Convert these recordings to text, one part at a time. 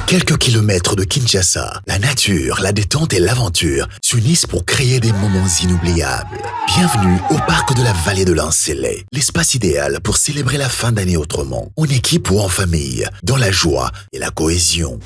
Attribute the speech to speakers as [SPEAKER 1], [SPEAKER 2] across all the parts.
[SPEAKER 1] quelques kilomètres de Kinshasa, la nature, la détente et l'aventure s'unissent pour créer des moments inoubliables. Bienvenue au parc de la vallée de l'Ancélé, l'espace idéal pour célébrer la fin d'année autrement, en équipe ou en famille, dans la joie et la cohésion.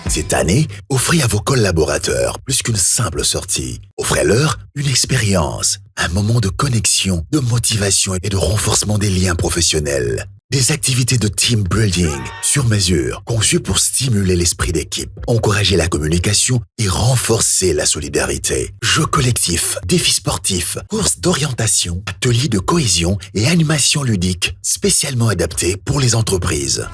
[SPEAKER 1] Cette année, offrez à vos collaborateurs plus qu'une simple sortie. Offrez-leur une expérience, un moment de connexion, de motivation et de renforcement des liens professionnels. Des activités de team building sur mesure, conçues pour stimuler l'esprit d'équipe, encourager la communication et renforcer la solidarité. Jeux collectifs, défis sportifs, courses d'orientation, ateliers de cohésion et animations ludiques spécialement adaptés pour les entreprises.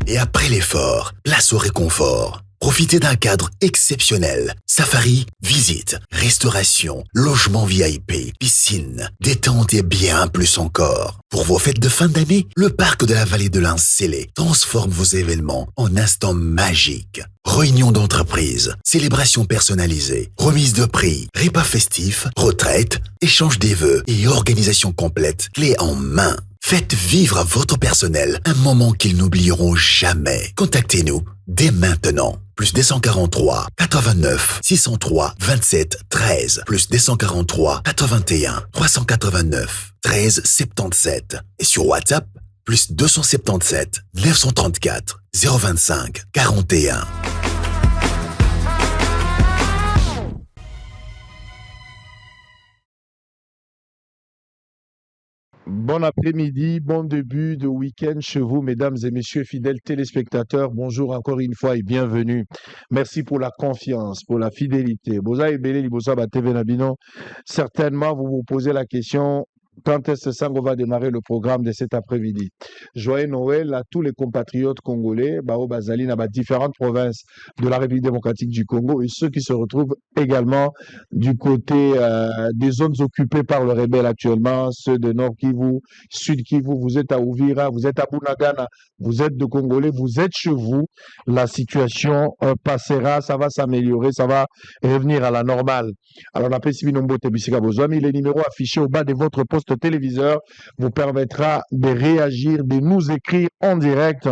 [SPEAKER 1] Et après l'effort, place au réconfort. Profitez d'un cadre exceptionnel. Safari, visite, restauration, logement VIP, piscine, détente et bien plus encore. Pour vos fêtes de fin d'année, le parc de la vallée de l'Ancélé transforme vos événements en instants magiques. Réunions d'entreprise, célébrations personnalisées, remise de prix, repas festifs, retraite, échange des vœux et organisation complète, clé en main. Faites vivre à votre personnel un moment qu'ils n'oublieront jamais. Contactez-nous dès maintenant. Plus 243 89 603 27 13 plus 243 81 389 13 77 et sur WhatsApp plus 277 934 025 41.
[SPEAKER 2] Bon après-midi, bon début de week-end chez vous, mesdames et messieurs, fidèles téléspectateurs. Bonjour encore une fois et bienvenue. Merci pour la confiance, pour la fidélité. Boza et Belé Libosa TV Nabino. Certainement, vous vous posez la question, quand est-ce que va démarrer le programme de cet après-midi? Joyeux Noël à tous les compatriotes congolais, Bao Bazali, dans différentes provinces de la République démocratique du Congo et ceux qui se retrouvent également du côté des zones occupées par le rebelle actuellement, ceux de Nord Kivu, Sud Kivu, vous êtes à Ouvira, vous êtes à Bunagana, vous êtes de Congolais, vous êtes chez vous, la situation passera, ça va s'améliorer, ça va revenir à la normale. Alors, on appelle Sibinombo Tebisika Bozwami, les numéros affichés au bas de votre poste téléviseur vous permettra de réagir, de nous écrire en direct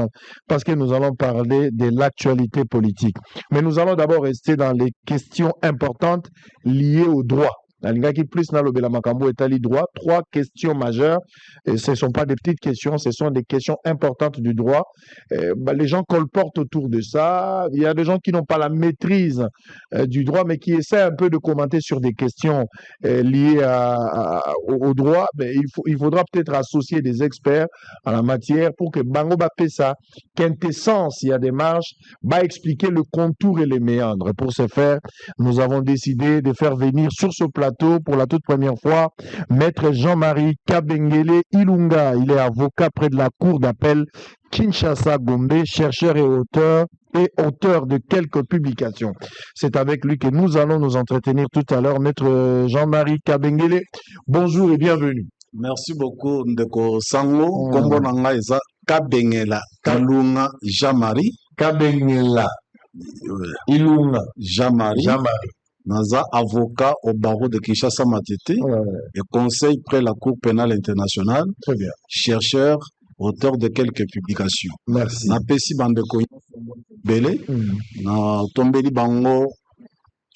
[SPEAKER 2] parce que nous allons parler de l'actualité politique. Mais nous allons d'abord rester dans les questions importantes liées au droit. Plus droit, trois questions majeures. Et ce ne sont pas des petites questions, ce sont des questions importantes du droit. Les gens colportent autour de ça. Il y a des gens qui n'ont pas la maîtrise du droit, mais qui essaient un peu de commenter sur des questions liées au droit. Mais il faudra peut-être associer des experts en la matière pour que Bango Bapesa, quintessence, il y a des marges, va expliquer le contour et les méandres. Pour ce faire, nous avons décidé de faire venir sur ce plateau pour la toute première fois Maître Jean-Marie Kabengele Ilunga. Il est avocat près de la cour d'appel Kinshasa Gombe, chercheur et auteur de quelques publications. C'est avec lui que nous allons nous entretenir tout à l'heure. Maître Jean-Marie Kabengele, bonjour et bienvenue.
[SPEAKER 3] Merci beaucoup Ndeko Sango. Kombo nanga eza Kabengela Kalunga Jean-Marie
[SPEAKER 2] Kabengela Ilunga
[SPEAKER 3] Jean-Marie. Naza avocat au barreau de Kinshasa Matete et conseil près la Cour pénale internationale.
[SPEAKER 2] Très bien.
[SPEAKER 3] Chercheur, auteur de quelques publications.
[SPEAKER 2] Merci.
[SPEAKER 3] Na pesi bandeko belé, na tombeli bango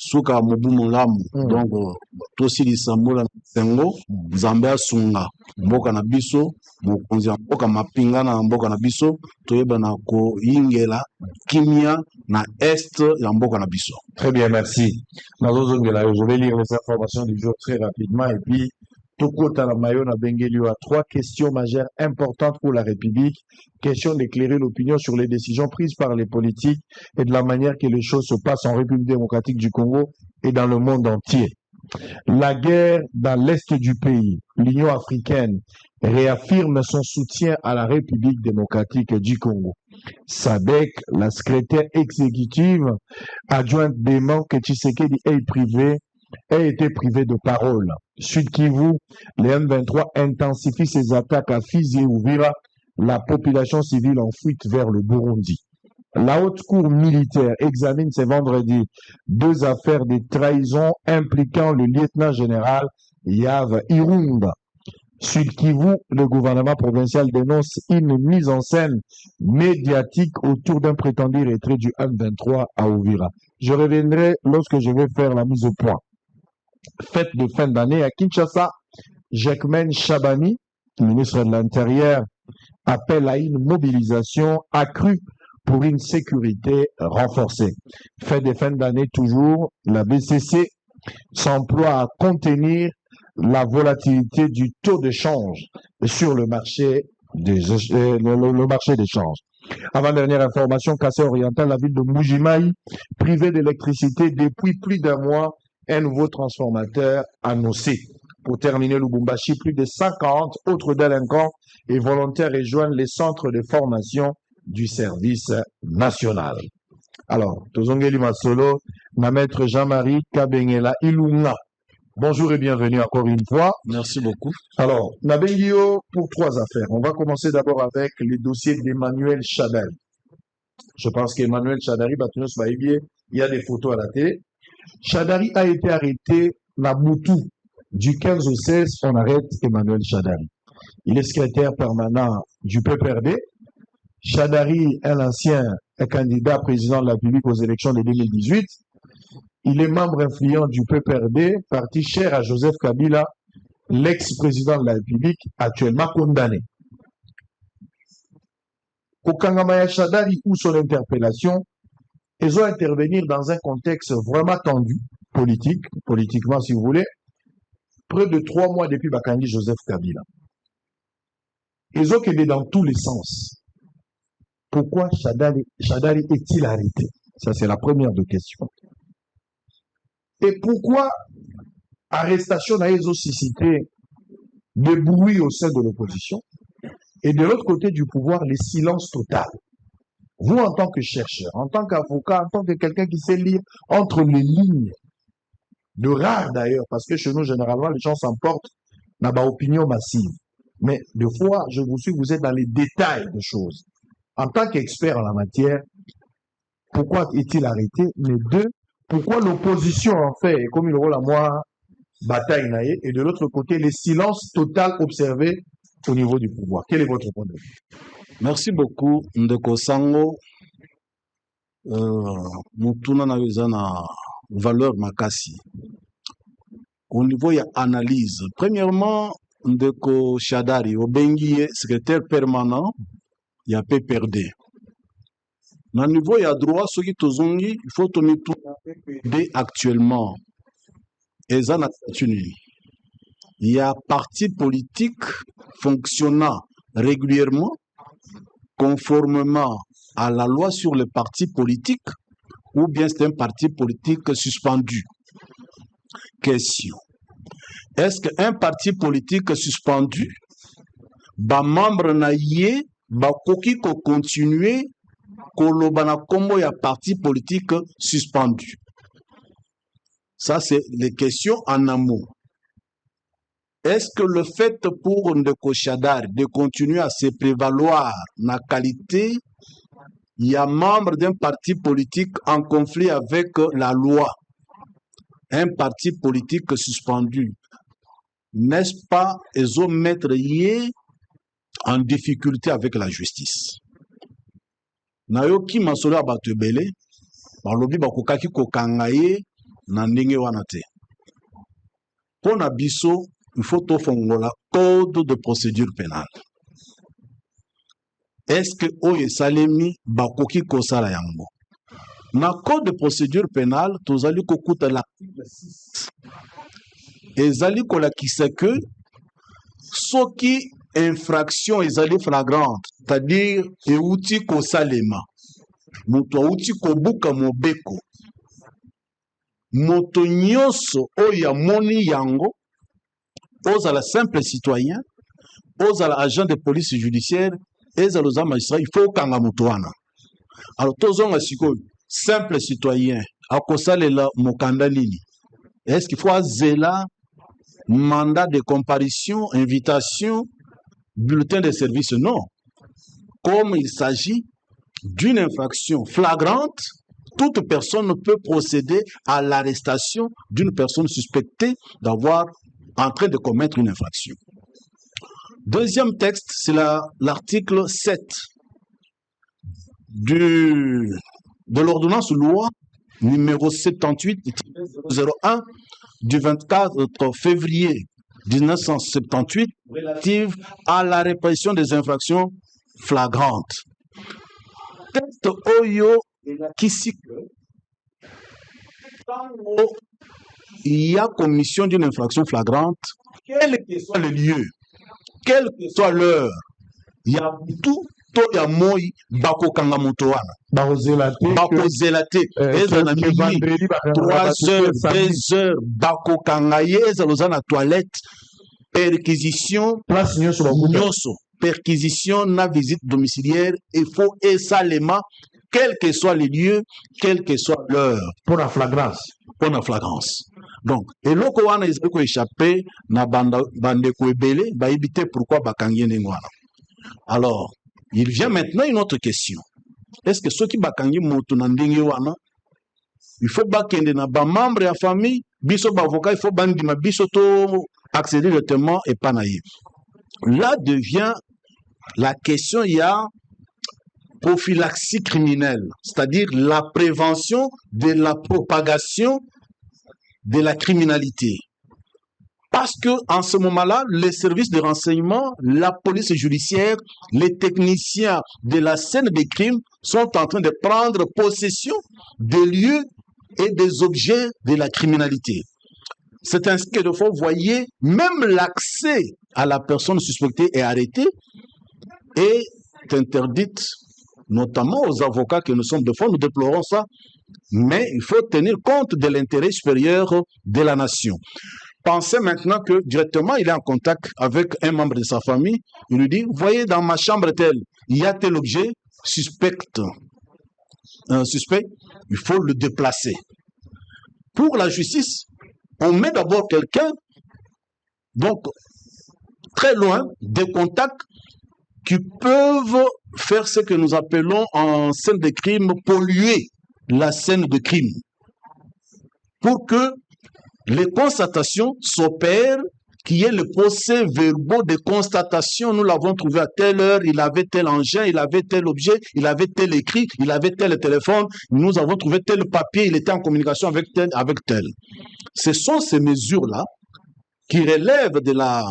[SPEAKER 3] suka mobu molamu. Donc tosi lisambola sengo Nzambe asunga mboka na biso mokonzi ya mboka mapinga na mboka na biso toyeba na ko ingela kimia na est ya mboka na biso.
[SPEAKER 2] Très bien, merci. Je vais lire les informations du jour très rapidement et puis Toko Talamayona Bengelio a trois questions majeures importantes pour la République. Question d'éclairer l'opinion sur les décisions prises par les politiques et de la manière que les choses se passent en République démocratique du Congo et dans le monde entier. La guerre dans l'est du pays, l'Union africaine réaffirme son soutien à la République démocratique du Congo. SADC, la secrétaire exécutive adjointe des membres que Tshisekedi est privé, a été privé de parole. Sud Kivu, les M23 intensifient ses attaques à Fizi et Uvira, la population civile en fuite vers le Burundi. La haute cour militaire examine ce vendredi deux affaires de trahison impliquant le lieutenant-général Yav Irunga. Sud Kivu, le gouvernement provincial dénonce une mise en scène médiatique autour d'un prétendu retrait du M23 à Ouvira. Je reviendrai lorsque je vais faire la mise au point. Fête de fin d'année à Kinshasa, Jacquemaine Chabani, ministre de l'Intérieur, appelle à une mobilisation accrue pour une sécurité renforcée. Fête de fin d'année toujours, la BCC s'emploie à contenir la volatilité du taux de change sur le marché des changes. Avant-dernière information, Kassai Oriental, la ville de Mbuji-Mayi, privée d'électricité depuis plus d'un mois, un nouveau transformateur annoncé. Pour terminer, Lubumbashi, plus de 50 autres délinquants et volontaires rejoignent les centres de formation du service national. Alors, Tozongeli Masolo, ma maître Jean-Marie Kabengela Ilunga. Bonjour et bienvenue encore une fois.
[SPEAKER 3] Merci beaucoup.
[SPEAKER 2] Alors, Nabengio pour 3 affaires. On va commencer d'abord avec le dossier d'Emmanuel Chadari. Je pense qu'Emmanuel Chadari, il y a des photos à la télé. Chadari a été arrêté à Moutou. Du 15 au 16, on arrête Emmanuel Chadari. Il est secrétaire permanent du PPRD. Chadari est l'ancien candidat président de la République aux élections de 2018. Il est membre influent du PPRD, parti cher à Joseph Kabila, l'ex-président de la République, actuellement condamné. Kokangamaya Chadari ou son interpellation, ils ont intervenir dans un contexte vraiment tendu, politiquement si vous voulez, près de 3 mois depuis Bakangi Joseph Kabila. Ils ont été dans tous les sens. Pourquoi Chadari est-il arrêté? Ça, c'est la première de questions. Et pourquoi arrestation n'a pas suscité de bruit au sein de l'opposition et de l'autre côté du pouvoir, le silence total? Vous, en tant que chercheur, en tant qu'avocat, en tant que quelqu'un qui sait lire entre les lignes, de rare d'ailleurs, parce que chez nous, généralement, les gens s'emportent dans ma opinion massive. Mais des fois, je vous suis, vous êtes dans les détails des choses. En tant qu'expert en la matière, pourquoi est-il arrêté? Mais 2, pourquoi l'opposition en fait, comme il rôle à moi, bataille naïe, et de l'autre côté, le silence total observé au niveau du pouvoir? Quel est votre point de vue?
[SPEAKER 3] Merci beaucoup, Ndeko Sango. Mutuna na na valeur makasi. Au niveau, il y a analyse. Premièrement, Ndeko Chadari, Obengi, secrétaire permanent, il y a PPRD. Dans le niveau, il y a droit, ceux qui tozongi, il faut tenir tout PPRD actuellement. Et ça, il y a parti politique fonctionnant régulièrement, conformément à la loi sur les partis politiques, ou bien c'est un parti politique suspendu. Question. Est-ce qu'un parti politique suspendu, ba membre na yé, ba koki ko continuer, kolobana kombo ya parti politique suspendu? Ça, c'est les questions en amont. Est-ce que le fait pour Ndeko Chadari de continuer à se prévaloir na qualité, il y a membre d'un parti politique en conflit avec la loi, un parti politique suspendu, n'est-ce pas, ils ont mettre yé en difficulté avec la justice? Nayoki masolo ya bato ebele, balobi bakokaki kokanga ye na ndenge wana te. Pona biso, il faut tofongola code de procédure pénale. Est-ce que oye salemi bakoki kosala yango? Na code de procédure pénale, tozali kokuta l'article 6. Ezali kolakisa que soki infraction ezali flagrante, c'est-à-dire euti kosalema, moto auti kobuka mobeko, moto nyonso oya moni yango, ozala simple citoyen, ozala agent de police judiciaire, ezala oza magistrat, il faut kanga moto wana. Alors tozonga sikoyo, simple citoyen, akosalela mokanda nini? Est-ce qu'il faut azela mandat de comparution, invitation, bulletin de service? Non. Comme il s'agit d'une infraction flagrante, toute personne peut procéder à l'arrestation d'une personne suspectée d'avoir en train de commettre une infraction. Deuxième texte, c'est l'article 7 de l'ordonnance loi numéro 78-01 du 24 février 1978 relative à la répression des infractions flagrantes. Texte Oyo Kisik. Il y a commission d'une infraction flagrante, quel que soit le lieu, quelle que soit l'heure, il y a tout. To ya moi bako kanga moto wana bako zelate eza na midi 3 heures 2 heures bako kanga ye eza lozana toilette perquisition place nyonso perquisition na visite domiciliaire il faut esalema quel que soit le lieu quelle que soit l'heure
[SPEAKER 2] pour la flagrance
[SPEAKER 3] donc eloko wana ezali ko échapper na bandeko ebele ba éviter pourquoi bakangi ndenge wana. Alors il vient maintenant une autre question. Est-ce que ceux qui bakangi moto na ndenge wana il faut bakende na ba membre ya famille biso ba avocat il faut bandima biso to accéder directement et pas naïf. Là devient la question, il y a prophylaxie criminelle, c'est-à-dire la prévention de la propagation de la criminalité. Parce que en ce moment-là, les services de renseignement, la police judiciaire, les techniciens de la scène des crimes sont en train de prendre possession des lieux et des objets de la criminalité. C'est ainsi que de fois, vous voyez, même l'accès à la personne suspectée et arrêtée est interdite, notamment aux avocats que nous sommes de fois, nous déplorons ça, mais il faut tenir compte de l'intérêt supérieur de la nation. Pensez maintenant que directement il est en contact avec un membre de sa famille, il lui dit, voyez dans ma chambre telle, il y a tel objet suspect, il faut le déplacer. Pour la justice, on met d'abord quelqu'un, donc très loin, des contacts qui peuvent faire ce que nous appelons en scène de crime, polluer la scène de crime, pour que les constatations s'opèrent, qu'il y ait le procès verbal de constatation. Nous l'avons trouvé à telle heure, il avait tel engin, il avait tel objet, il avait tel écrit, il avait tel téléphone, nous avons trouvé tel papier, il était en communication avec tel. Ce sont ces mesures-là qui relèvent de la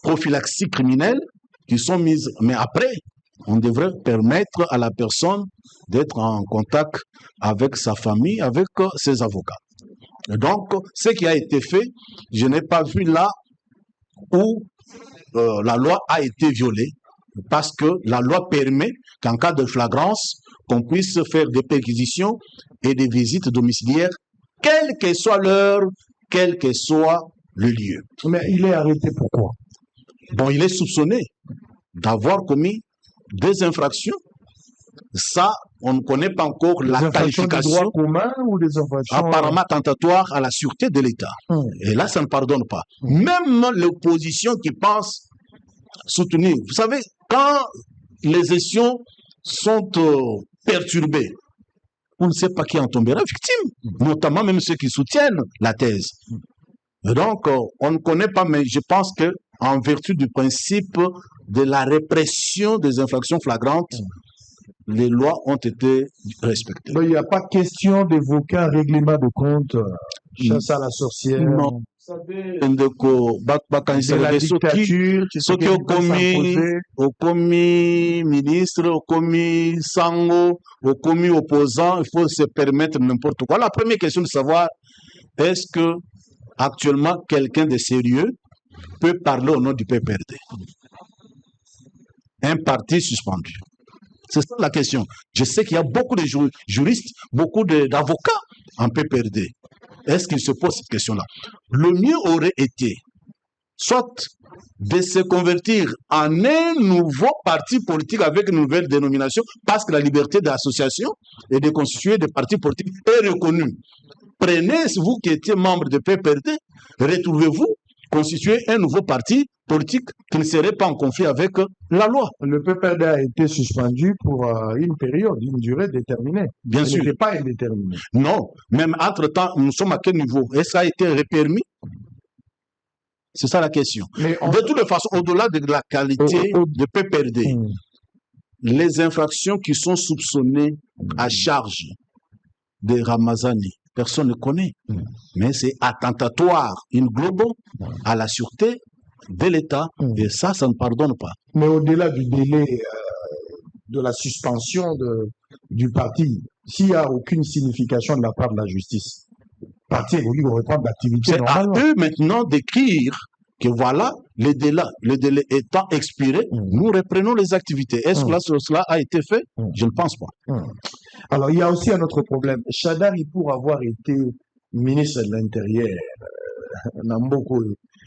[SPEAKER 3] prophylaxie criminelle qui sont mises. Mais après, on devrait permettre à la personne d'être en contact avec sa famille, avec ses avocats. Et donc, ce qui a été fait, je n'ai pas vu là où la loi a été violée, parce que la loi permet qu'en cas de flagrance, qu'on puisse faire des perquisitions et des visites domiciliaires, quelle que soit l'heure, quel que soit le lieu.
[SPEAKER 2] Mais il est arrêté pourquoi?
[SPEAKER 3] Bon, il est soupçonné d'avoir commis des infractions. Ça, on ne connaît pas encore la qualification.
[SPEAKER 2] Des droits communs ou des infractions
[SPEAKER 3] apparemment attentatoires à la sûreté de l'État. Et là, ça ne pardonne pas. Même l'opposition qui pense soutenir. Vous savez, quand les élections sont perturbées, on ne sait pas qui en tombera victime, notamment même ceux qui soutiennent la thèse. Et donc, on ne connaît pas, mais je pense que en vertu du principe de la répression des infractions flagrantes, les lois ont été respectées.
[SPEAKER 2] Il n'y a pas question d'évoquer un règlement de compte, chasse à la sorcière.
[SPEAKER 3] Non. Vous savez,
[SPEAKER 2] de la dictature,
[SPEAKER 3] ceux qui ont commis ministre, ont commis sango, ont commis opposant, il faut se permettre n'importe quoi. La première question de savoir, est-ce que actuellement quelqu'un de sérieux peut parler au nom du PPRD? Un parti suspendu. C'est ça la question. Je sais qu'il y a beaucoup de juristes, beaucoup d'avocats en PPRD. Est-ce qu'ils se posent cette question-là? Le mieux aurait été soit de se convertir en un nouveau parti politique avec une nouvelle dénomination, parce que la liberté d'association et de constituer des partis politiques est reconnue. Prenez, vous qui étiez membre de PPRD, retrouvez-vous, constituer un nouveau parti politique qui ne serait pas en conflit avec la loi.
[SPEAKER 2] Le PPRD a été suspendu pour une période, une durée déterminée.
[SPEAKER 3] Bien sûr.
[SPEAKER 2] Il n'était pas indéterminé.
[SPEAKER 3] Non, même entre-temps, nous sommes à quel niveau? Est-ce que ça a été repermis? C'est ça la question.
[SPEAKER 2] Mais
[SPEAKER 3] De toutes les façons, au-delà de la qualité de PPRD, les infractions qui sont soupçonnées à charge de Ramazani, personne ne connaît. Mais c'est attentatoire in globo à la sûreté de l'État. Et ça ne pardonne pas.
[SPEAKER 2] Mais au-delà du délai de la suspension du parti, s'il n'y a aucune signification de la part de la justice, le parti évolue au reprendre l'activité
[SPEAKER 3] C'est à
[SPEAKER 2] normalement.
[SPEAKER 3] eux maintenant d'écrire que voilà, le délai étant expiré, nous reprenons les activités. Est-ce que cela a été fait? Je ne pense pas.
[SPEAKER 2] Alors, il y a aussi un autre problème. Chadari, pour avoir été ministre de l'Intérieur, Namboko,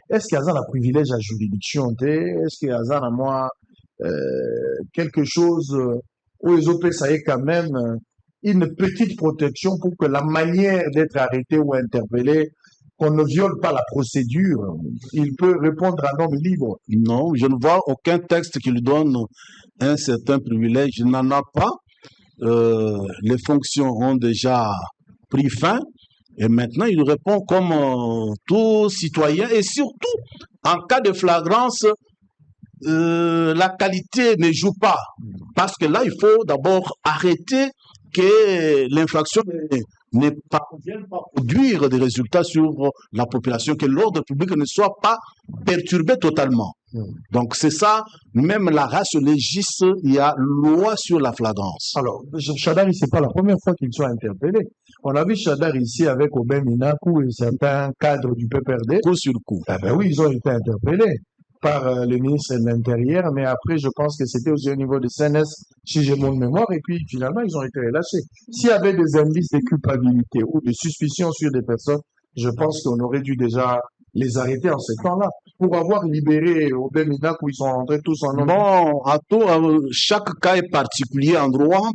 [SPEAKER 2] est-ce qu'il y a un privilège à juridiction? Est-ce qu'il y a un moi quelque chose où les OP, ça est quand même une petite protection pour que la manière d'être arrêté ou interpellé, qu'on ne viole pas la procédure, il peut répondre à un homme libre?
[SPEAKER 3] Non, je ne vois aucun texte qui lui donne un certain privilège. Il n'en a pas. Les fonctions ont déjà pris fin et maintenant il répond comme tout citoyen et surtout en cas de flagrance, la qualité ne joue pas parce que là il faut d'abord arrêter que l'infraction ne parvienne pas à produire des résultats sur la population, que l'ordre public ne soit pas perturbé totalement. Donc c'est ça, même la race légiste, il y a loi sur la flagrance.
[SPEAKER 2] Alors, Chadari, c'est pas la première fois qu'il soit interpellé. On a vu Chadari ici avec Obem Minakou et certains cadres du PPRD.
[SPEAKER 3] Coup sur coup.
[SPEAKER 2] Eh ben oui, ils ont été interpellés par le ministre de l'Intérieur, mais après, je pense que c'était aussi au niveau de CNS, si j'ai mon mémoire, et puis finalement, ils ont été relâchés. S'il y avait des indices de culpabilité ou de suspicion sur des personnes, je pense qu'on aurait dû déjà les arrêter en ce temps-là. Pour avoir libéré Obem Minakou, ils sont rentrés tous en nombre.
[SPEAKER 3] Bon, chaque cas est particulier en droit.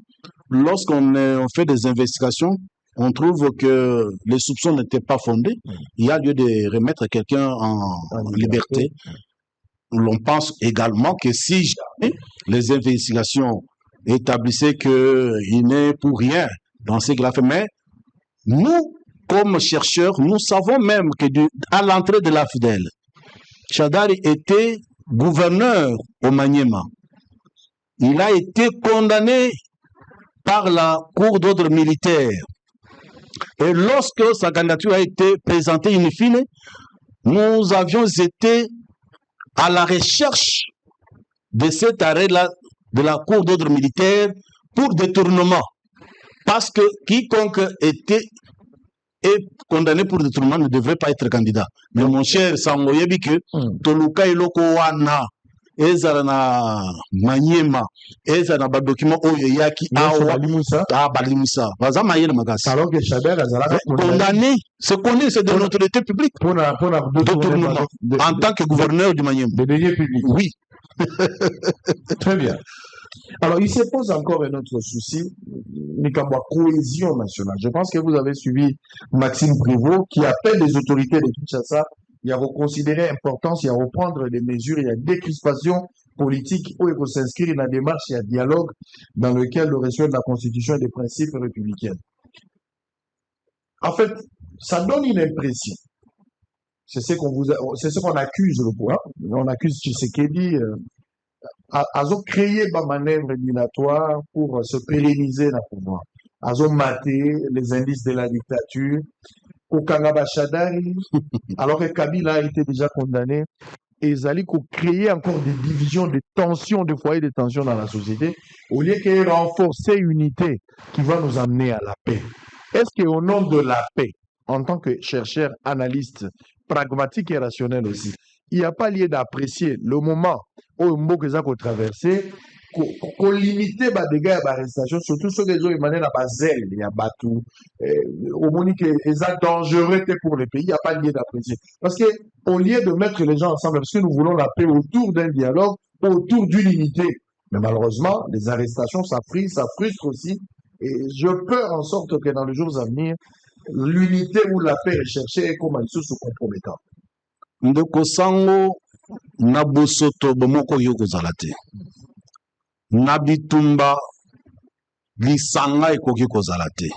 [SPEAKER 3] Lorsqu'on fait des investigations, on trouve que les soupçons n'étaient pas fondés. Il y a lieu de remettre quelqu'un en liberté. L'on pense également que si jamais les investigations établissaient qu'il n'est pour rien dans ce qu'il a fait, mais nous, comme chercheurs, nous savons même que à l'entrée de la FDL, Chadari était gouverneur au Maniema. Il a été condamné par la Cour d'ordre militaire. Et lorsque sa candidature a été présentée in fine, nous avions été à la recherche de cet arrêt-là de la Cour d'ordre militaire pour détournement. Parce que quiconque est condamné pour détournement ne devrait pas être candidat. Mais mon cher Sangoyebi que Toluka Iloko Wana, ezala na Maniema, ezala na document Oyeyaki Awa, Balimisa, Vaza Mayele Magasi.
[SPEAKER 2] Alors que Chadari a
[SPEAKER 3] condamné, c'est connu, c'est de l'autorité publique.
[SPEAKER 2] Pour
[SPEAKER 3] détournement en tant que gouverneur du Maniema.
[SPEAKER 2] De deniers publics.
[SPEAKER 3] Oui.
[SPEAKER 2] Très bien. Alors, il se pose encore un autre souci, Nikamwa, cohésion nationale. Je pense que vous avez suivi Maxime Prévost qui appelle les autorités de Kinshasa à reconsidérer l'importance, à reprendre des mesures, il y a décrispation politique où il faut s'inscrire dans la démarche et un dialogue dans lequel le respect de la Constitution et des principes républicains. En fait, ça donne une impression. C'est ce qu'on accuse le pouvoir. On accuse Tshisekedi à créer des manœuvres éliminatoires pour se pérenniser dans le pouvoir. À mater les indices de la dictature. Au Kangaba Chadari, alors que Kabila a été déjà condamné, et ils allaient créer encore des divisions, des tensions, des foyers de tensions dans la société, au lieu de renforcer l'unité qui va nous amener à la paix. Est-ce qu'au nom de la paix, en tant que chercheur, analyste, pragmatique et rationnel aussi, il n'y a pas lieu d'apprécier le moment où Mboka a traversé, qu'on limite les dégâts et les arrestations, surtout ceux qui ont émané la Basel, il y a Batou, au moment que c'est dangereux pour le pays, il n'y a pas lieu d'apprécier. Parce qu'au lieu de mettre les gens ensemble, parce que nous voulons la paix autour d'un dialogue, autour d'une unité, mais malheureusement, les arrestations, ça frustre aussi, et je peur en sorte que dans les jours à venir, l'unité ou la paix recherchée est comme un sous compromettant.
[SPEAKER 3] Ndeko sango na bosoto bomoko yoko zalate. Nabitumba lisanga ekoki kozalate.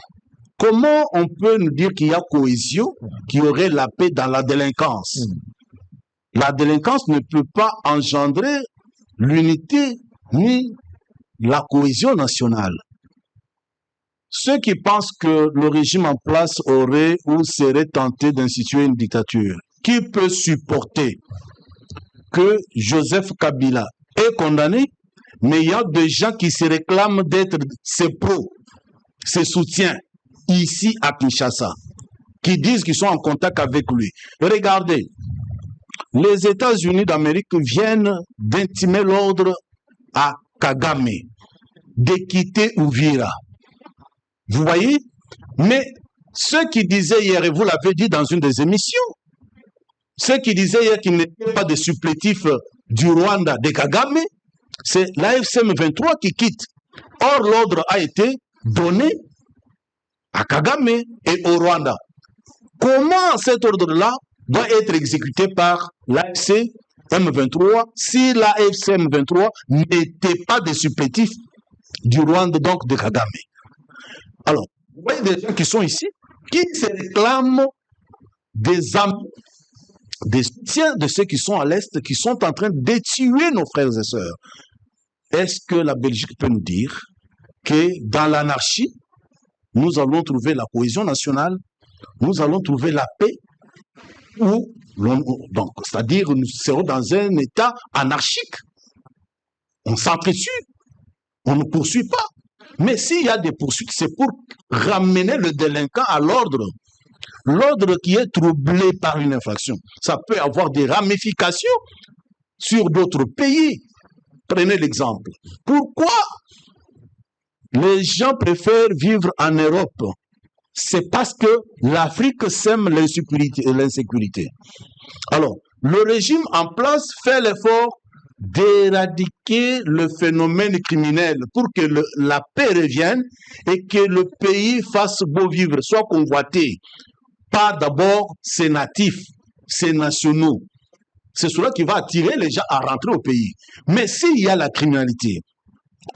[SPEAKER 3] Comment on peut nous dire qu'il y a cohésion, qu'il y aurait la paix dans la délinquance? la délinquance ne peut pas engendrer l'unité ni la cohésion nationale. Ceux qui pensent que le régime en place aurait ou serait tenté d'instituer une dictature, qui peut supporter que Joseph Kabila est condamné, mais il y a des gens qui se réclament d'être ses pros, ses soutiens, ici à Kinshasa, qui disent qu'ils sont en contact avec lui. Regardez, les États-Unis d'Amérique viennent d'intimer l'ordre à Kagame de quitter Uvira. Vous voyez? Mais ceux qui disaient hier, et vous l'avez dit dans une des émissions, ceux qui disaient hier qu'il n'était pas de supplétif du Rwanda de Kagame, c'est l'AFCM 23 qui quitte. Or, l'ordre a été donné à Kagame et au Rwanda. Comment cet ordre-là doit être exécuté par l'AFC M23 si l'AFC M23 n'était pas des supplétifs du Rwanda, donc de Kagame? Alors, vous voyez des gens qui sont ici, qui se réclament des amis, des soutiens de ceux qui sont à l'Est, qui sont en train de tuer nos frères et sœurs. Est-ce que la Belgique peut nous dire que dans l'anarchie, nous allons trouver la cohésion nationale, nous allons trouver la paix, ou donc, c'est-à-dire nous serons dans un état anarchique. On s'entretue, on ne poursuit pas. Mais s'il y a des poursuites, c'est pour ramener le délinquant à l'ordre. L'ordre qui est troublé par une infraction, ça peut avoir des ramifications sur d'autres pays. Prenez l'exemple. Pourquoi les gens préfèrent vivre en Europe? C'est parce que l'Afrique sème l'insécurité. Alors, le régime en place fait l'effort d'éradiquer le phénomène criminel pour que la paix revienne et que le pays fasse beau vivre, soit convoité par d'abord ses natifs, ses nationaux. C'est cela qui va attirer les gens à rentrer au pays. Mais s'il y a la criminalité,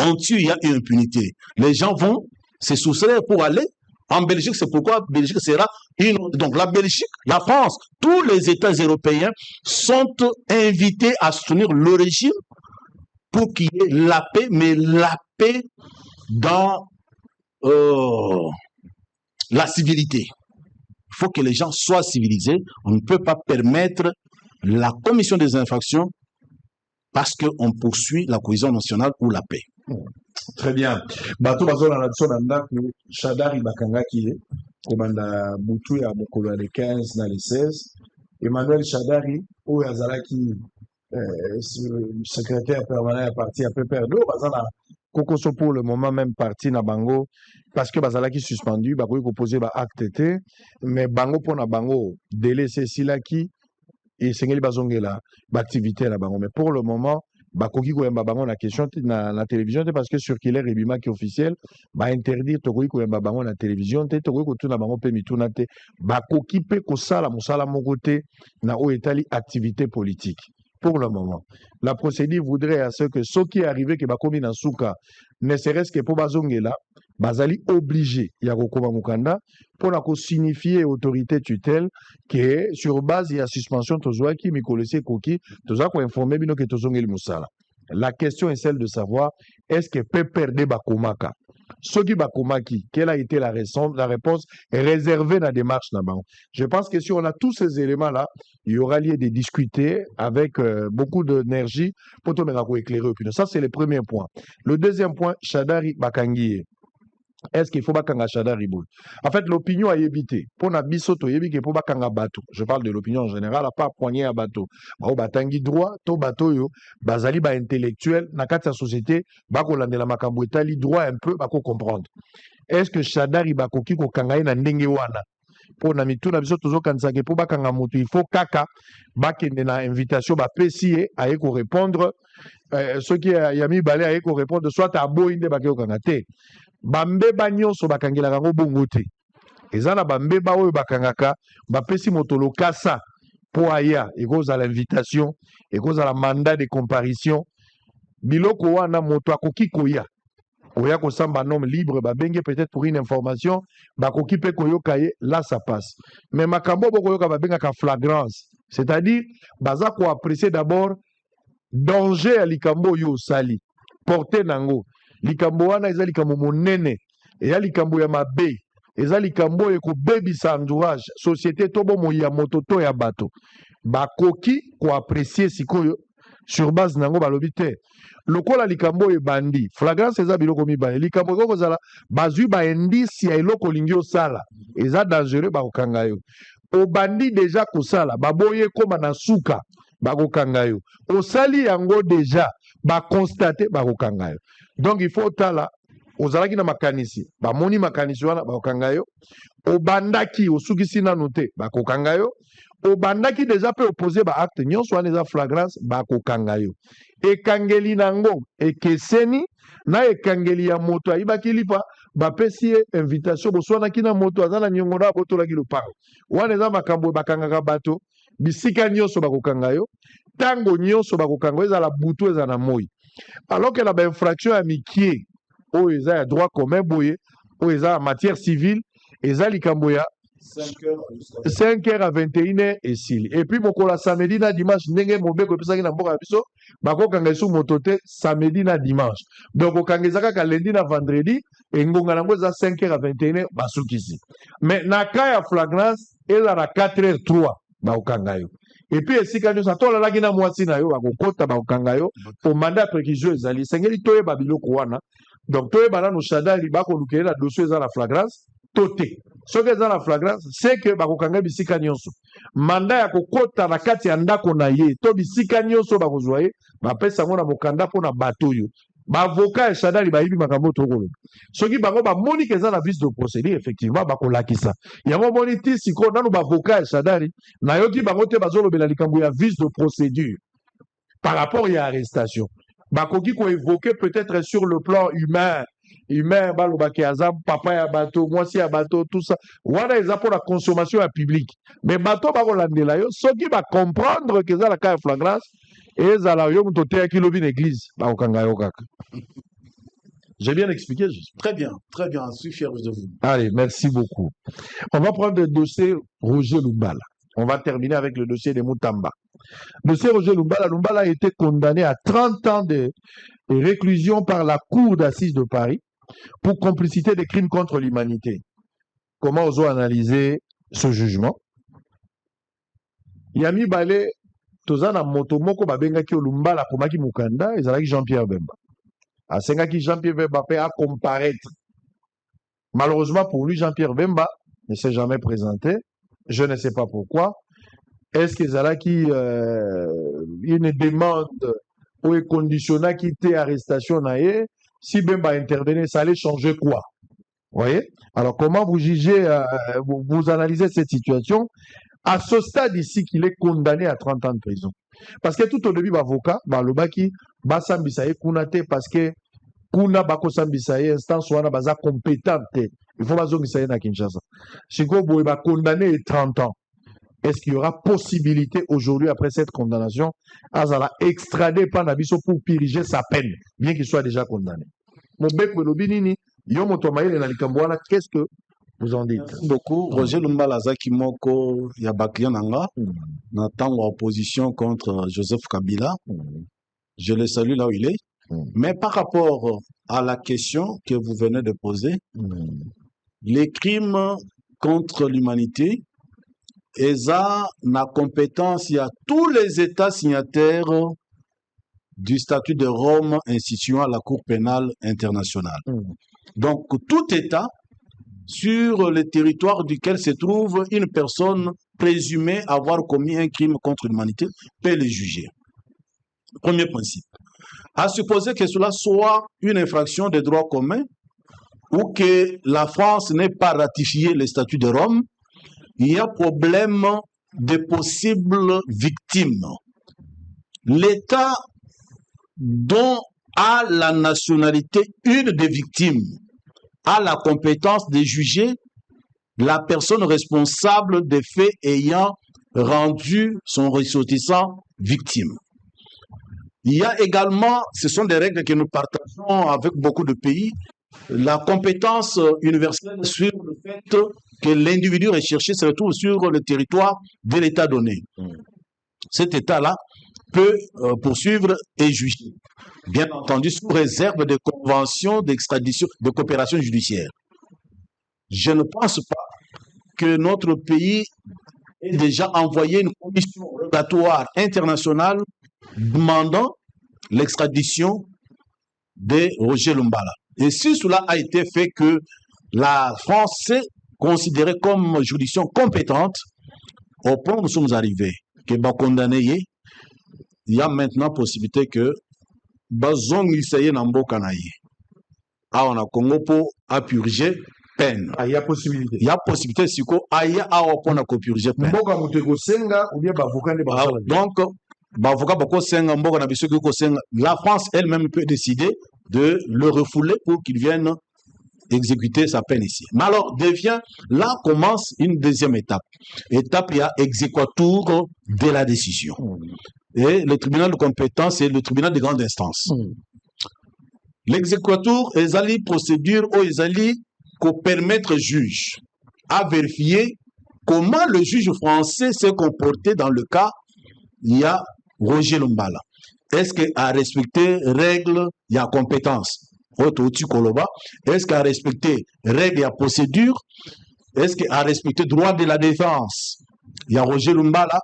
[SPEAKER 3] on tue, il y a une impunité. Les gens vont se soustraire pour aller en Belgique. C'est pourquoi la Belgique sera une... Donc la Belgique, la France, tous les États européens sont invités à soutenir le régime pour qu'il y ait la paix, mais la paix dans la civilité. Il faut que les gens soient civilisés. On ne peut pas permettre la commission des infractions parce qu'on poursuit la cohésion nationale ou la paix.
[SPEAKER 2] Très bien. Bato bazo na biso na ndako Shadari bakangaki ye komanda butu ya mokolo le 15 na le 16. Emmanuel Shadari oyo azalaki secrétaire permanent ya parti ya PPRD bazana kokoso pour le moment même parti na bango parce que bazalaki suspendu bakoki koposer ba acte te mais bango pona bango délai silaki et sengeli bazongela ba activité na bango mais pour le moment bakoki koyamba bango na question na télévision te parce que circulaire ebima ki officiel ba interdire tokoki koyamba bango na télévision te tokoki kotuna bango pe mituna te bakoki pe kosala mosala moko te na oyo etali activité politique. Pour le moment, la procédure voudrait à ce que ce qui est arrivé que bakomi na suka ne serait-ce que pour bazongela bazali obligé ya kokoma mukanda pour na ko signifier autorité tutelle que sur base ya suspension tozwaki mikolese koki toza ko informer bino que tozongeli musala. La question est celle de savoir est-ce que PPRD bakomaka Soki bakomaki, quelle a été la réponse réservée dans la démarche là-bas. Je pense que si on a tous ces éléments-là, il y aura lieu de discuter avec beaucoup d'énergie pour tout éclairer l'opinion. Ça, c'est le premier point. Le deuxième point, Shadari Bakangi. Est-ce qu'il faut bakanga Shadari Boul? En fait, l'opinion a évité. Pour na bisoto yebi que pour bakanga bateau. Je parle de l'opinion en général, à part poignet à bateau. Ba batangi droit, to bateau yo, bazali ba intellectuel, na kati société, bako landela makambo etali droit un peu, bako comprendre. Est-ce que Shadari bakoki ko kangaye na ndenge wana? Pour na mitu na bisoto zo kansake pour bakanga mutu, il faut kaka bakende na invitation ba pesier aye ko répondre ceux qui yami balé aye ko répondre soit à boinde bakyo kangate. Bambeba nyonso bakangela kango bongo te ezana bambeba oyo bakangaka bapesi moto lokasa po aya ekozala l'invitation ekozala mandat de comparution biloko wana moto akoki koya kosamba nom libre babenge peut-être pour une information bakoki pe koyoka ye là ça passe mais makambo bokoyoka babengaka flagrance C'est-à-dire, baza ko apprécier d'abord danger à likambo yo sali, porter nango. Likambo wana eza likambo monene, eya likambo ya mabe, eza likambo eko bebisa entourage, société tobo moya moto to ya bato. Bakoki ko apprécier sikoyo sur base nango balobi te. Lokola likambo e bandi, flagrance eza biloko mibale. Likambo koko zala bazui ba indice ya eloko lingi osala, eza dangereux bakokanga yo. O bandi déjà kosala, baboye koma na suka, bakokanga yo. Osali yango déjà, ba constater bakokanga yo. Donc il faut tala, ozalaki na makanisi, ba moni makanisi wana bakokanga yo. Obandaki osukisi nanu te, bakokanga yo. Obandaki déjà peut opposer ba acte nyonso wana eza flagrance bakokanga yo. Ekangeli nango ekeseni na ekangeli ya moto ayibaki lipa bapesi ye invitation boswanaki na moto aza na niongo na abotolaki lopango wana eza makambo bakangaka bato bisika nyonso bakokanga yo ntango nyonso bakokanga yo ezala butu eza na moi alors que na bainfraction ya mikie oyo eza ya droit commun boye oyo eza ya matière civile eza likambo ya 5h à 21h et s'il. Et puis, mokola samedi na dimanche, ndenge mobeko episaki na mboka biso, bakokanga isu motote samedi na dimanche. Donc, okangezaka ka lundi na vendredi, et ngonga nango za 5h à 21h, basukisi. Mais na ka ya flagrance, eza na 4h03, bakokanga yo. Et puis, esika nyo sa tola laki na mwasi na yo, bakokota bakokanga yo, au mandat préquisition ezali. Sengeli toye babiloko wana. Donc, toye banano shadari, bako lukele na dossier eza la flagrance, tote. Ce que dans la flagrance, c'est que bakokanga bisika nyonso. Manda ya kokota na kati ya ndako na ye, to bisika nyonso bakozwaye, bapesa ngo na mokanda po na bato yo. Ba avocat ya shadari ba yibi makambo to kolo. Soki bango ba moni ke za na vice de procédure effectivement bakolakisa. Yango moni ti siko nanu ba avocat ya shadari na yoki bango te bazolobela likambo ya vice de procédure par rapport à arrestation. Bakoki ko évoquer peut-être sur le plan humain balobaki azam papa ya bato mwasi ya bato tout ça wana eza pour la consommation ya publique mais bato bakolandela yo soki ba comprendre que eza la cas flagrance ezala yo muto te ki lobi na église bakokanga yo kaka. J'ai bien expliqué juste.
[SPEAKER 3] Très bien, je suis fier de vous.
[SPEAKER 2] Allez, merci beaucoup. On va prendre le dossier Roger Lumbala. On va terminer avec le dossier de Moutamba. Le dossier Roger Lumbala. Lumbala a été condamné à 30 ans de réclusion par la Cour d'assises de Paris pour complicité des crimes contre l'humanité. Comment osons analyser ce jugement? Yami Balé, Tozana Motomoko Babengaki Lumbala Komaki Mukanda, et Zalaki Jean-Pierre Bemba. A Sengaki Jean-Pierre Bemba a comparaître. Malheureusement pour lui, Jean-Pierre Bemba ne s'est jamais présenté. Je ne sais pas pourquoi. Est-ce que Zalaki une demande ou est conditionné qui était arrestation naïe? Si Bemba intervenait, ça allait changer quoi? Vous voyez? Alors, comment vous jugez, vous analysez cette situation? À ce stade ici, qu'il est condamné à 30 ans de prison. Parce que tout au début, l'avocat, le baki, Basambisaye, Kunate, parce que Kuna Bako Sambisaye, instance wana baza compétente. Il faut bazo na Kinshasa. Si vous êtes condamné 30 ans, est-ce qu'il y aura possibilité aujourd'hui, après cette condamnation, à extrader Panabiso pour piriger sa peine, bien qu'il soit déjà condamné? Qu'est-ce que vous en dites?
[SPEAKER 3] Merci beaucoup. Roger Lumbala Zaki Moko Yabaklian Nanga, n'attend opposition contre Joseph Kabila. Je le salue là où il est. Mais par rapport à la question que vous venez de poser, les crimes contre l'humanité, ESA n'a compétence, il y a tous les États signataires du statut de Rome instituant la Cour pénale internationale. Donc, tout État, sur le territoire duquel se trouve une personne présumée avoir commis un crime contre l'humanité, peut les juger. Premier principe. À supposer que cela soit une infraction de droit commun ou que la France n'ait pas ratifié le statut de Rome, il y a problème de possibles victimes. L'État dont a la nationalité une des victimes a la compétence de juger la personne responsable des faits ayant rendu son ressortissant victime. Il y a également, ce sont des règles que nous partageons avec beaucoup de pays, la compétence universelle sur le fait que l'individu recherché se retrouve sur le territoire de l'État donné. cet État-là peut poursuivre et juger. Bien entendu, sous réserve des conventions d'extradition, de coopération judiciaire. Je ne pense pas que notre pays ait déjà envoyé une commission rogatoire internationale demandant l'extradition de Roger Lumbala. Et si cela a été fait, que la France s'est considérée comme juridiction compétente, au point où nous sommes arrivés, que va condamner, il y a maintenant possibilité que Bazong Isaye Nambo Kanaye. Ah, on a Congo pour purger peine.
[SPEAKER 2] Ah, il y a possibilité.
[SPEAKER 3] Il y a possibilité, si quoi, aïe, à on a purger peine.
[SPEAKER 2] Mboka Mutego Senga ou bien Bavoka de Basala.
[SPEAKER 3] Donc, Bavoka Bako Senga, Mboka Nabisoko Senga, la France elle-même peut décider de le refouler pour qu'il vienne exécuter sa peine ici. Mais alors, là commence une deuxième étape. Étape, il y a exéquatur de la décision. Et le tribunal de compétence, c'est le tribunal de grande instance. L'exéquatur, ils procédure ou ils qu'on permettre au juge à vérifier comment le juge français s'est comporté dans le cas, il y a Roger Lumbala. Est-ce qu'il a respecté règles, il y a compétence? Est-ce qu'il a respecté règles, il y a procédure? Est-ce qu'il a respecté droit de la défense? Il y a Roger Lumbala.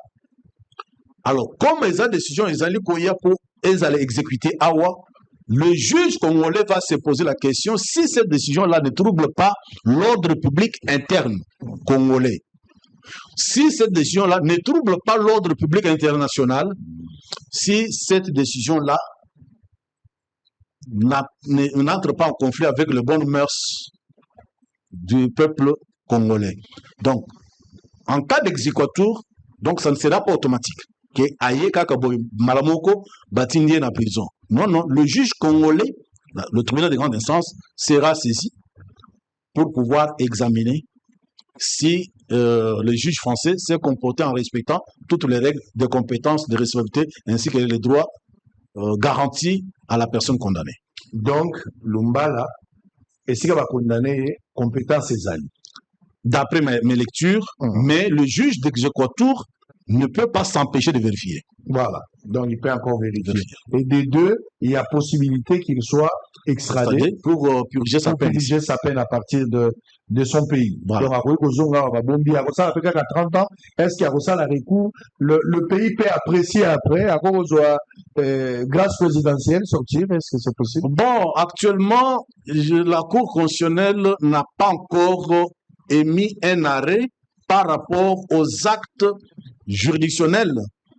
[SPEAKER 3] Alors, comme ils ont décision, ils allaient exécuter Awa, le juge congolais va se poser la question si cette décision-là ne trouble pas l'ordre public interne congolais. Si cette décision-là ne trouble pas l'ordre public international, si cette décision-là n'entre pas en conflit avec les bonnes mœurs du peuple congolais. Donc, en cas d'exéquatur, donc ça ne sera pas automatique. Que aye kakaboy malamoko batindie na prison. Non, non, le juge congolais, le tribunal de grande instance, sera saisi pour pouvoir examiner si le juge français s'est comporté en respectant toutes les règles de compétence, de responsabilité, ainsi que les droits garantis à la personne condamnée.
[SPEAKER 2] Donc, Lumbala, est-ce qu'il va condamner compétence et alliés?
[SPEAKER 3] D'après mes lectures, mais le juge d'exéquatur ne peut pas s'empêcher de vérifier.
[SPEAKER 2] Voilà, donc il peut encore vérifier. Et des deux, il y a possibilité qu'il soit extradé
[SPEAKER 3] pour purger sa
[SPEAKER 2] peine à partir de son pays.
[SPEAKER 3] Voilà.
[SPEAKER 2] Donc, à 30 ans, est-ce qu'il y a ça la recours? Le pays peut apprécier après, à cause de grâce présidentielle sortir, est-ce que c'est possible?
[SPEAKER 3] Bon, actuellement, la Cour constitutionnelle n'a pas encore émis un arrêt par rapport aux actes juridictionnels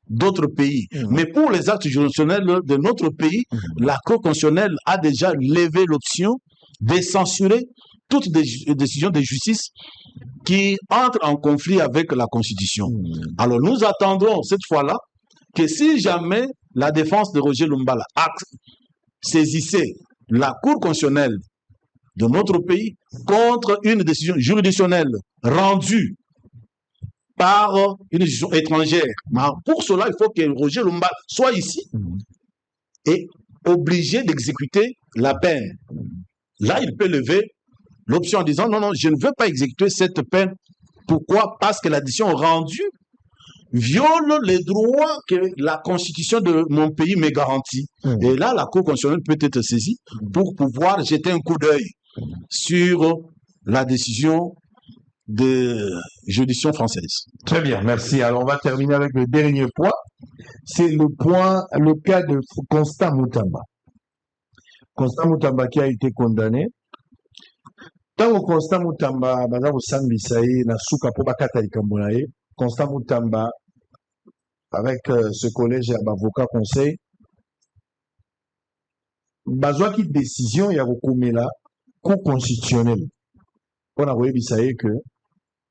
[SPEAKER 3] d'autres pays. Mais pour les actes juridictionnels de notre pays, la Cour constitutionnelle a déjà levé l'option de censurer toute décision de justice qui entre en conflit avec la Constitution. Alors nous attendons cette fois-là que si jamais la défense de Roger Lumbala saisissait la Cour constitutionnelle de notre pays contre une décision juridictionnelle rendue par une décision étrangère. Mais pour cela, il faut que Roger Lumbala soit ici et obligé d'exécuter la peine. Là, il peut lever l'option en disant non, non, je ne veux pas exécuter cette peine. Pourquoi? Parce que la décision rendue viole les droits que la Constitution de mon pays me garantit. Et là, la Cour constitutionnelle peut être saisie pour pouvoir jeter un coup d'œil sur la décision de juridiction française.
[SPEAKER 2] Très bien, merci. Alors, on va terminer avec le dernier point. C'est le cas de Constant Mutamba. Constant Mutamba qui a été condamné. Tant que Constant Mutamba, Constant Mutamba, avec ce collège d'avocats conseil, besoin qui décision il y a là, Cour constitutionnelle. On a vu que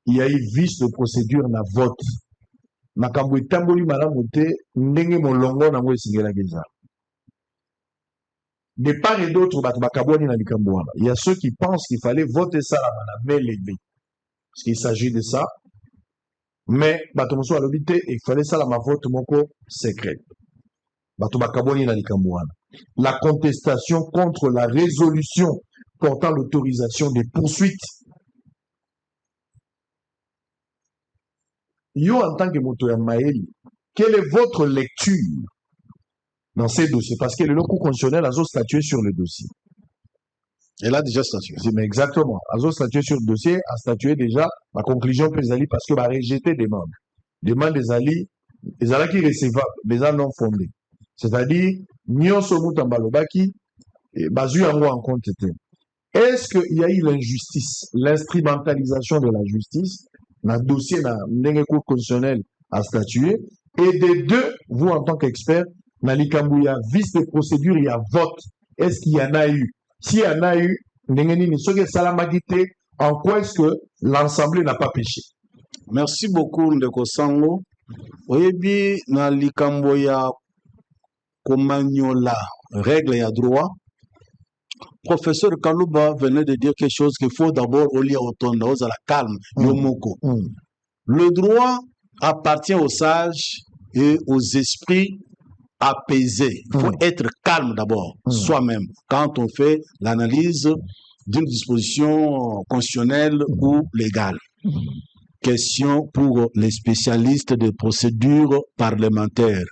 [SPEAKER 2] il y a eu vice de procédure na vote. Makambo etamboli malamu te ndenge molongo na ngwe singela geza. De part et d'autre, il y a ceux qui pensent qu'il fallait voter ça à la main levée. Parce qu'il s'agit de ça. Mais, il fallait ça à ma vote moko secret. La contestation contre la résolution portant l'autorisation des poursuites. Yo, en tant que moto ya maeli, quelle est votre lecture dans ces dossiers? Parce que le cours constitutionnel a statué sur le dossier.
[SPEAKER 3] Elle a déjà statué.
[SPEAKER 2] Mais exactement. A statué sur le dossier, a statué déjà la conclusion que les alliés, parce que va rejeter des demandes. Demande des alliés, les alliés qui recevables, les alliés non fondés. C'est-à-dire, Nyonso Mutambalobaki, basu en compte. Est-ce qu'il y a eu l'injustice, l'instrumentalisation de la justice, dans le dossier, dans le cours constitutionnel à statuer, et des deux, vous en tant qu'expert, dans l'Ikambouya, vice de procédure, il y a vote. Est-ce qu'il y en a eu? S'il y en a eu, en quoi est-ce que l'Assemblée n'a pas péché?
[SPEAKER 3] Merci beaucoup, Ndeko Sango. Oyebi, na l'Ikambouya, Komagnola, règle et droit. Professeur Kalouba venait de dire quelque chose qu'il faut d'abord au lieu autonome, à la calme, yomoko. Le droit appartient aux sages et aux esprits apaisés. Il faut être calme d'abord, soi-même, quand on fait l'analyse d'une disposition constitutionnelle ou légale. Question pour les spécialistes des procédures parlementaires.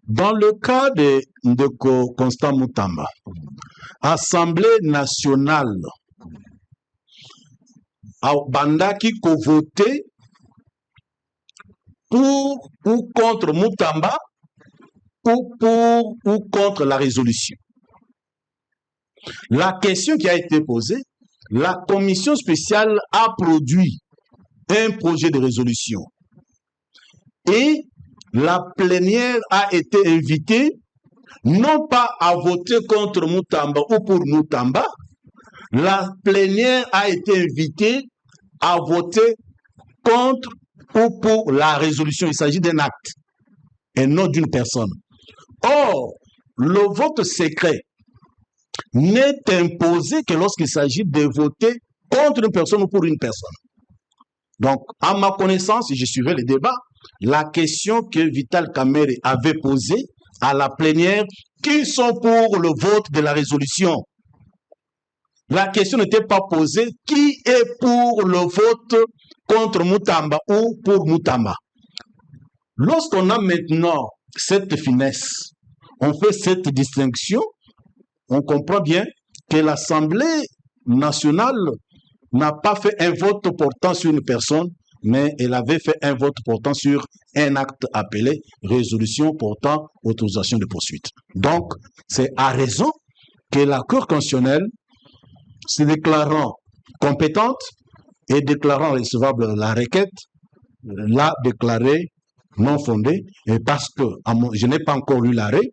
[SPEAKER 3] Dans le cas de Constant Mutamba, Assemblée nationale a bandaki ko voté pour ou contre Mutamba ou pour ou contre la résolution. La question qui a été posée, la commission spéciale a produit un projet de résolution et la plénière a été invitée non pas à voter contre Mutamba ou pour Mutamba, la plénière a été invitée à voter contre ou pour la résolution. Il s'agit d'un acte et non d'une personne. Or, le vote secret n'est imposé que lorsqu'il s'agit de voter contre une personne ou pour une personne. Donc, à ma connaissance, je suivais le débat, la question que Vital Kamerhe avait posée à la plénière, qui sont pour le vote de la résolution? La question n'était pas posée, qui est pour le vote contre Mutamba ou pour Mutamba? Lorsqu'on a maintenant cette finesse, on fait cette distinction, on comprend bien que l'Assemblée nationale n'a pas fait un vote portant sur une personne, mais elle avait fait un vote portant sur un acte appelé résolution portant autorisation de poursuite. Donc, c'est à raison que la Cour constitutionnelle, se déclarant compétente et déclarant recevable la requête, l'a déclarée non fondée, et parce que, je n'ai pas encore lu l'arrêt,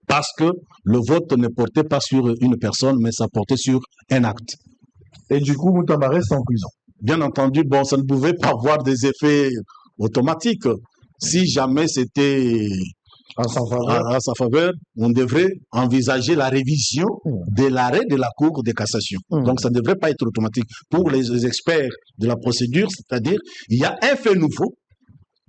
[SPEAKER 3] parce que le vote ne portait pas sur une personne, mais ça portait sur un acte.
[SPEAKER 2] Et du coup, Mutamba reste en prison.
[SPEAKER 3] Bien entendu, bon, ça ne pouvait pas avoir des effets automatiques. Si jamais c'était à sa faveur, on devrait envisager la révision de l'arrêt de la Cour de cassation. Donc, ça ne devrait pas être automatique. Pour les experts de la procédure, c'est-à-dire, il y a un fait nouveau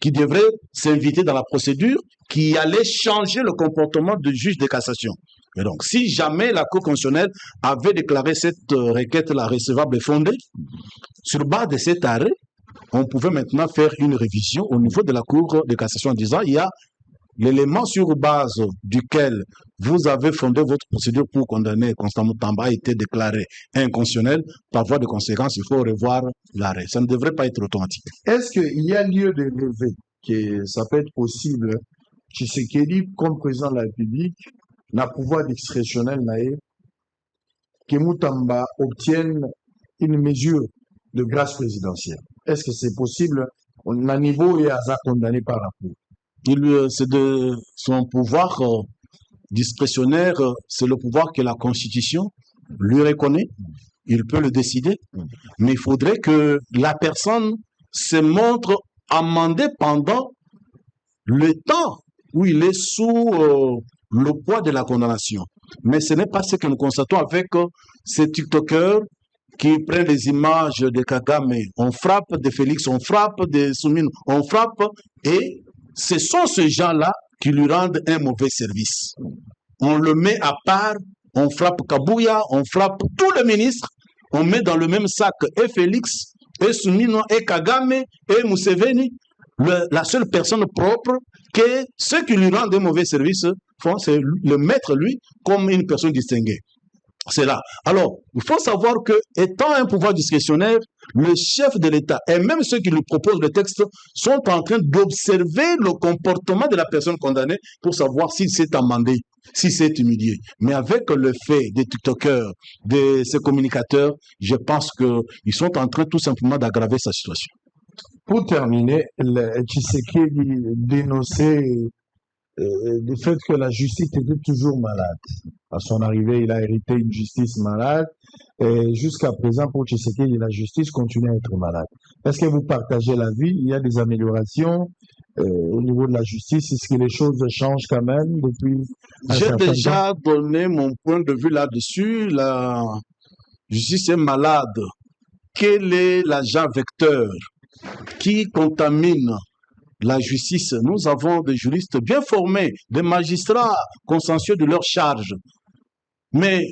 [SPEAKER 3] qui devrait s'inviter dans la procédure, qui allait changer le comportement du juge de cassation. Et donc, si jamais la Cour constitutionnelle avait déclaré cette requête-là recevable et fondée, sur base de cet arrêt, on pouvait maintenant faire une révision au niveau de la Cour de cassation en disant il y a l'élément sur base duquel vous avez fondé votre procédure pour condamner Constant Mutamba a été déclaré inconstitutionnel. Par voie de conséquence, il faut revoir l'arrêt. Ça ne devrait pas être automatique.
[SPEAKER 2] Est-ce qu'il y a lieu de rêver que ça peut être possible Tshisekedi, comme président de la République, n'a pouvoir discrétionnel que Mutamba obtienne une mesure de grâce présidentielle? Est-ce que c'est possible? On a niveau et hasard condamné par la Cour.
[SPEAKER 3] C'est de son pouvoir discrétionnaire, c'est le pouvoir que la Constitution lui reconnaît. Il peut le décider, mais il faudrait que la personne se montre amendée pendant le temps où il est sous le poids de la condamnation. Mais ce n'est pas ce que nous constatons avec ces TikTokers qui prennent les images de Kagame. On frappe de Félix, on frappe de Soumine, on frappe, et ce sont ces gens-là qui lui rendent un mauvais service. On le met à part, on frappe Kabouya, on frappe tous les ministres, on met dans le même sac et Félix, et Soumine, et Kagame, et Museveni. la seule personne propre que ceux qui lui rendent des mauvais services font, c'est le mettre, lui, comme une personne distinguée. C'est là. Alors, il faut savoir que, étant un pouvoir discrétionnaire, le chef de l'État et même ceux qui lui proposent le texte sont en train d'observer le comportement de la personne condamnée pour savoir s'il s'est amendé, s'il s'est humilié. Mais avec le fait des TikTokers, de ces communicateurs, je pense qu'ils sont en train tout simplement d'aggraver sa situation.
[SPEAKER 2] Pour terminer, Tshisekedi dénonçait le fait que la justice était toujours malade. À son arrivée, il a hérité une justice malade. Et jusqu'à présent, pour Tshisekedi, la justice continue à être malade. Est-ce que vous partagez l'avis? Il y a des améliorations au niveau de la justice. Est-ce que les choses changent quand même depuis un
[SPEAKER 3] J'ai
[SPEAKER 2] certain
[SPEAKER 3] déjà
[SPEAKER 2] temps?
[SPEAKER 3] donné mon point de vue là-dessus. La justice est malade. Quel est l'agent vecteur qui contamine la justice? Nous avons des juristes bien formés, des magistrats consciencieux de leurs charges. Mais,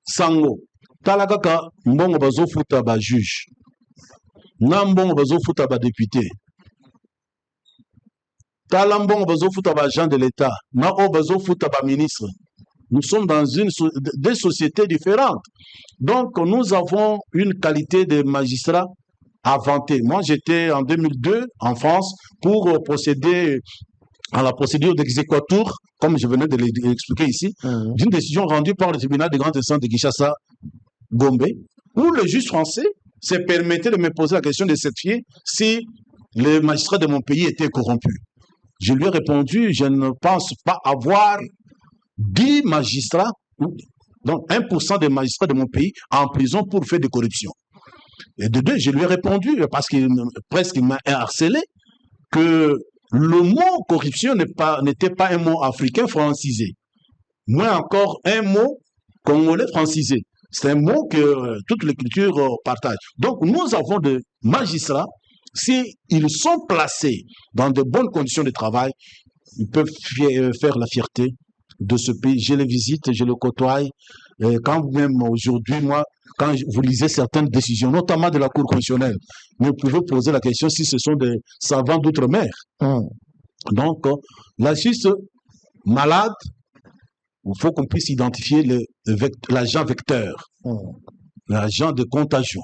[SPEAKER 3] sango, talakaka, mbongo bazo futa ba juge. Na mbongo bazo futa ba député. Tala mbongo bazo futa ba agent de l'État. Na o bazo futa ba ministre. Nous sommes dans des sociétés différentes. Donc, nous avons une qualité de magistrats inventé. Moi, j'étais en 2002 en France pour procéder à la procédure d'exéquatur, comme je venais de l'expliquer ici, d'une décision rendue par le tribunal de grande instance de Kinshasa, Gombe, où le juge français s'est permetté de me poser la question de certifier si les magistrats de mon pays étaient corrompus. Je lui ai répondu, je ne pense pas avoir 10 magistrats, donc 1% des magistrats de mon pays en prison pour faire de corruption. Et de deux, je lui ai répondu, parce qu'il presque m'a harcelé, que le mot corruption n'était pas un mot africain francisé. Moins encore un mot congolais francisé. C'est un mot que toutes les cultures partagent. Donc nous avons des magistrats, s'ils sont placés dans de bonnes conditions de travail, ils peuvent faire la fierté de ce pays. Je les visite, je les côtoie. Quand même aujourd'hui, moi, quand vous lisez certaines décisions, notamment de la Cour constitutionnelle, vous pouvez poser la question si ce sont des savants d'outre-mer. Donc, la justice malade, il faut qu'on puisse identifier l'agent vecteur, l'agent de contagion.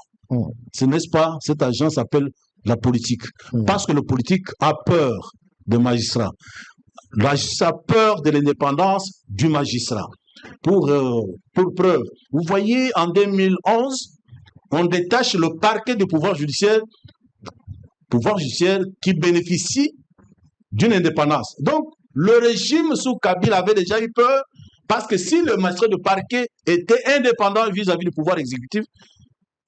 [SPEAKER 3] Ce n'est pas, cet agent s'appelle la politique. Parce que le politique a peur des magistrats. La justice a peur de l'indépendance du magistrat. Pour preuve, vous voyez, en 2011, on détache le parquet du pouvoir judiciaire qui bénéficie d'une indépendance. Donc, le régime sous Kabila avait déjà eu peur, parce que si le magistrat de parquet était indépendant vis-à-vis du pouvoir exécutif,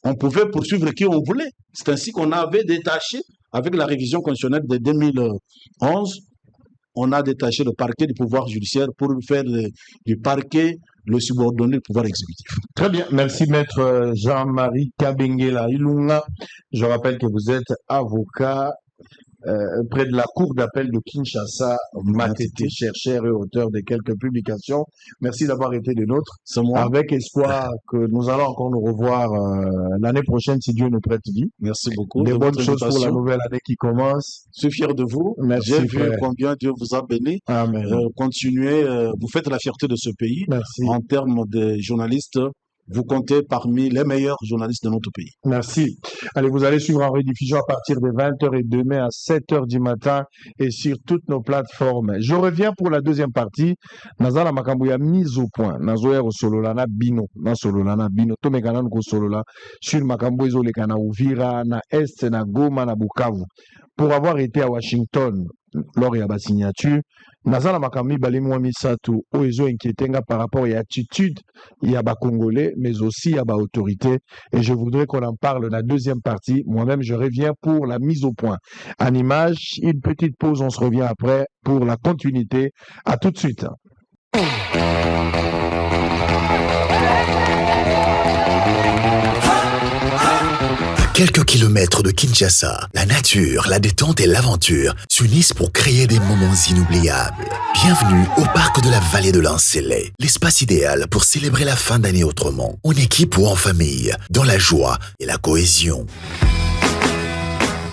[SPEAKER 3] on pouvait poursuivre qui on voulait. C'est ainsi qu'on avait détaché, avec la révision constitutionnelle de 2011, on a détaché le parquet du pouvoir judiciaire pour faire du parquet le subordonné du pouvoir exécutif.
[SPEAKER 2] Très bien. Merci, maître Jean-Marie Kabengela Ilunga. Je rappelle que vous êtes avocat près de la Cour d'appel de Kinshasa, Matete, chercheur et auteur de quelques publications. Merci d'avoir été des nôtres.
[SPEAKER 3] C'est moi.
[SPEAKER 2] Avec espoir que nous allons encore nous revoir l'année prochaine, si Dieu nous prête vie.
[SPEAKER 3] Merci beaucoup.
[SPEAKER 2] Des bonnes choses pour la nouvelle année qui commence.
[SPEAKER 3] Je suis fier de vous.
[SPEAKER 2] Merci.
[SPEAKER 3] J'ai vu combien Dieu vous a béni.
[SPEAKER 2] Amen.
[SPEAKER 3] Continuez, vous faites la fierté de ce pays.
[SPEAKER 2] Merci.
[SPEAKER 3] En termes de journalistes, vous comptez parmi les meilleurs journalistes de notre pays.
[SPEAKER 2] Merci. Allez, vous allez suivre en rediffusion à partir de 20h et demain à 7h du matin et sur toutes nos plateformes. Je reviens pour la deuxième partie. Nazala Makambouya mise au point. Nazoya Sololana Bino. Na Sololana Bino. Tomekana Nko Solola. Sur Makambouya Zolekana Uvira, na Est, na Goma, na Bukavu. Pour avoir été à Washington lors de la signature, Nazala Makami Balimwa Misatu, Oezo Inquietenga par rapport à l'attitude, il y a des Congolais, mais aussi il y a des autorités. Et je voudrais qu'on en parle dans la deuxième partie. Moi-même, je reviens pour la mise au point. En image, une petite pause, on se revient après pour la continuité. À tout de suite.
[SPEAKER 1] Quelques kilomètres de Kinshasa, la nature, la détente et l'aventure s'unissent pour créer des moments inoubliables. Bienvenue au parc de la vallée de l'Ancélé, l'espace idéal pour célébrer la fin d'année autrement, en équipe ou en famille, dans la joie et la cohésion.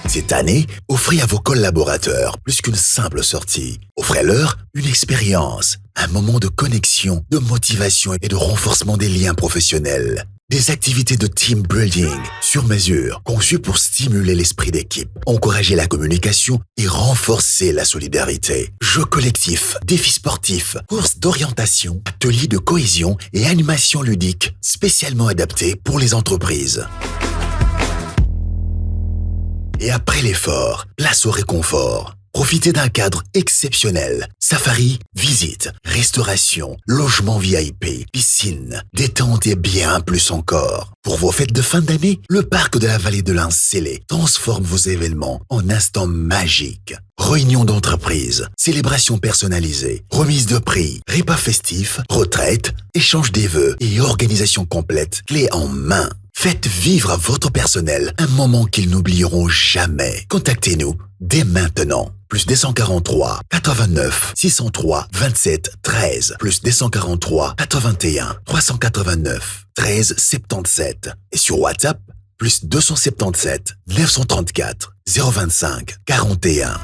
[SPEAKER 1] Cette année, offrez à vos collaborateurs plus qu'une simple sortie. Offrez-leur une expérience, un moment de connexion, de motivation et de renforcement des liens professionnels. Des activités de team building sur mesure, conçues pour stimuler l'esprit d'équipe, encourager la communication et renforcer la solidarité. Jeux collectifs, défis sportifs, courses d'orientation, ateliers de cohésion et animations ludiques spécialement adaptés pour les entreprises. Et après l'effort, place au réconfort. Profitez d'un cadre exceptionnel. Safari, visite, restauration, logement VIP, piscine, détente et bien plus encore. Pour vos fêtes de fin d'année, le parc de la vallée de l'Incélé transforme vos événements en instants magiques. Réunions d'entreprise, célébrations personnalisées, remise de prix, repas festifs, retraite, échange des vœux et organisation complète, clé en main. Faites vivre à votre personnel un moment qu'ils n'oublieront jamais. Contactez-nous dès maintenant. Plus 243 89 603 27 13 plus 243 81 389 13 77 et sur WhatsApp plus 277 934 025 41.